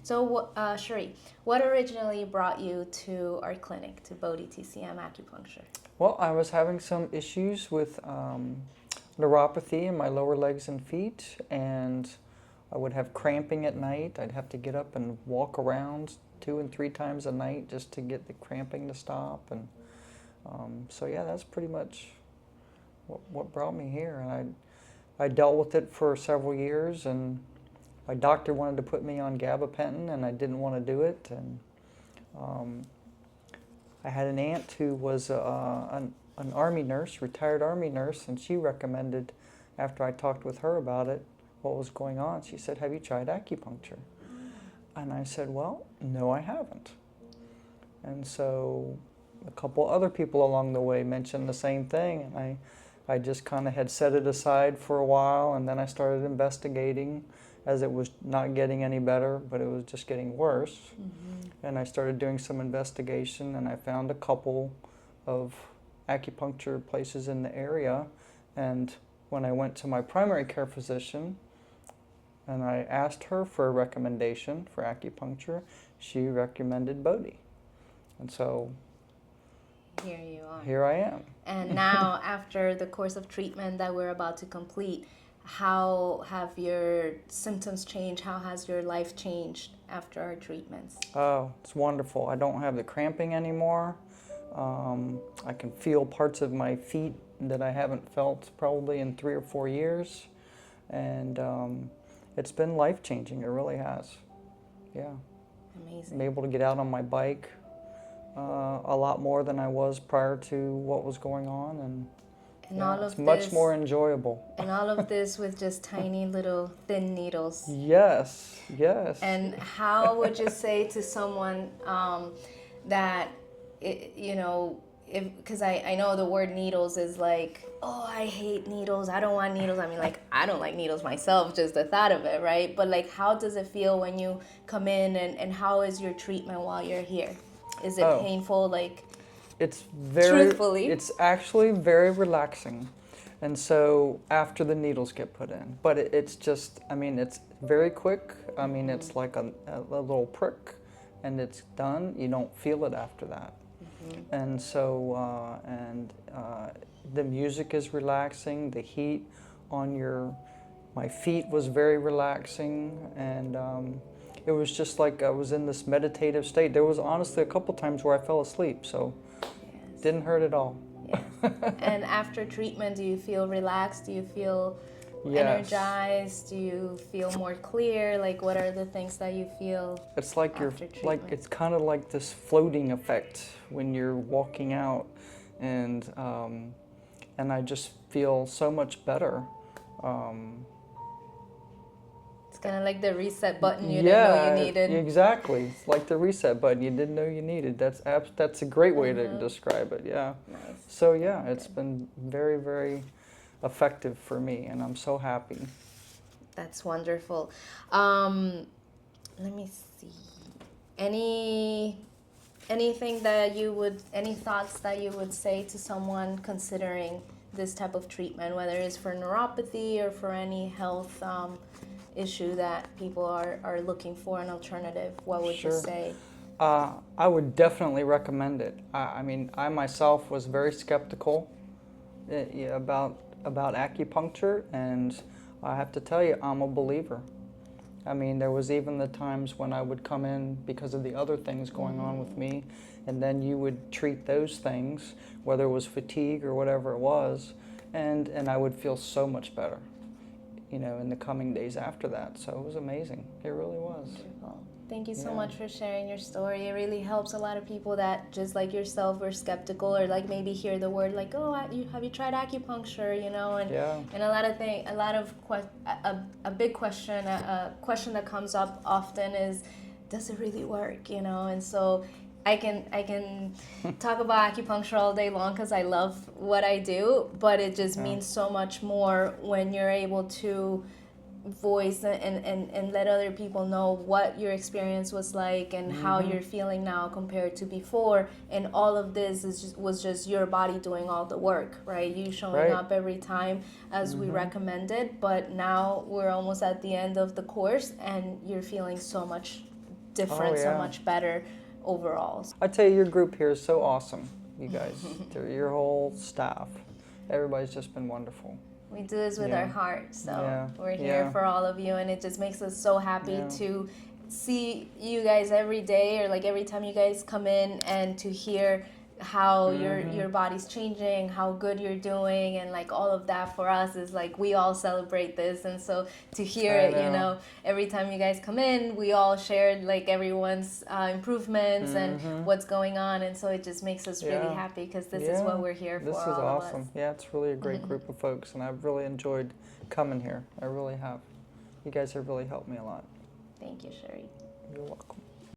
So, Cherie, what originally brought you to our clinic, to Bodhi TCM Acupuncture? Well, I was having some issues with neuropathy in my lower legs and feet, and I would have cramping at night. I'd have to get up and walk around 2 and 3 times a night just to get the cramping to stop. And so yeah, that's pretty much what brought me here. And I dealt with it for several years, and my doctor wanted to put me on gabapentin, and I didn't want to do it. And I had an aunt who was an Army nurse, retired Army nurse, and she recommended, after I talked with her about it, what was going on, she said, "Have you tried acupuncture?" And I said, "Well, no, I haven't." And so a couple other people along the way mentioned the same thing, and I just kind of had set it aside for a while, and then I started investigating as it was not getting any better, but it was just getting worse. And I started doing some investigation, and I found a couple of acupuncture places in the area. And when I went to my primary care physician and I asked her for a recommendation for acupuncture, she recommended Bodhi. And so Here you are. here I am. And now, after the course of treatment that we're about to complete, how have your symptoms changed? How has your life changed after our treatments? Oh, it's wonderful. I don't have the cramping anymore. I can feel parts of my feet that I haven't felt probably in 3 or 4 years. And it's been life-changing. It really has. Yeah. Amazing. I'm able to get out on my bike a lot more than I was prior to what was going on. And yeah, all of it's much this, more enjoyable. And all of this with just tiny little thin needles. Yes, yes. And how would you say to someone that, because I know the word needles is like, oh, I hate needles, I don't want needles. I mean, like, I don't like needles myself, just the thought of it, right? But like, how does it feel when you come in, and how is your treatment while you're here? Is it painful? Like, it's very, truthfully? It's actually very relaxing. And so after the needles get put in, but it's just, I mean, it's very quick. I mean, it's like a little prick and it's done. You don't feel it after that. And so, the music is relaxing. The heat on my feet was very relaxing. And it was just like I was in this meditative state. There was honestly a couple times where I fell asleep, so didn't hurt at all. Yes. And after treatment, do you feel relaxed? Do you feel energized? Do you feel more clear? Like, what are the things that you feel? It's like it's kind of like this floating effect when you're walking out, and I just feel so much better. It's kind of like the reset button you didn't know you needed. Exactly. It's like the reset button you didn't know you needed. That's a great way to describe it. Yeah. Nice. So yeah, it's been very, very effective for me, and I'm so happy. That's wonderful. Let me see. Any thoughts that you would say to someone considering this type of treatment, whether it's for neuropathy or for any health issue that people are looking for an alternative? What would you say? I would definitely recommend it. I mean, I myself was very skeptical about acupuncture, and I have to tell you, I'm a believer. I mean, there was even the times when I would come in because of the other things going on with me, and then you would treat those things, whether it was fatigue or whatever it was, and I would feel so much better, in the coming days after that. So it was amazing. It really was. Wonderful. Thank you so much for sharing your story. It really helps a lot of people that, just like yourself, were skeptical, or like maybe hear the word like, oh, have you tried acupuncture, and a big question, a question that comes up often is, does it really work, and so I can talk about acupuncture all day long because I love what I do, but it just means so much more when you're able to voice and let other people know what your experience was like and how you're feeling now compared to before, and all of this was just your body doing all the work, right? You showing up every time as we recommended, but now we're almost at the end of the course and you're feeling so much different, so yeah. much better overall. I tell you, your group here is so awesome, you guys. Your whole staff. Everybody's just been wonderful. We do this with Yeah. our heart, so Yeah. we're here Yeah. for all of you, and it just makes us so happy Yeah. to see you guys every day, or like every time you guys come in, and to hear how your body's changing, how good you're doing, and like all of that for us is like we all celebrate this. And so to hear it, you know, every time you guys come in, we all shared like everyone's improvements and what's going on, and so it just makes us really happy, because this is what we're here for. This is all awesome. Of us. Yeah, it's really a great group of folks, and I've really enjoyed coming here. I really have. You guys have really helped me a lot. Thank you, Cherie. You're welcome.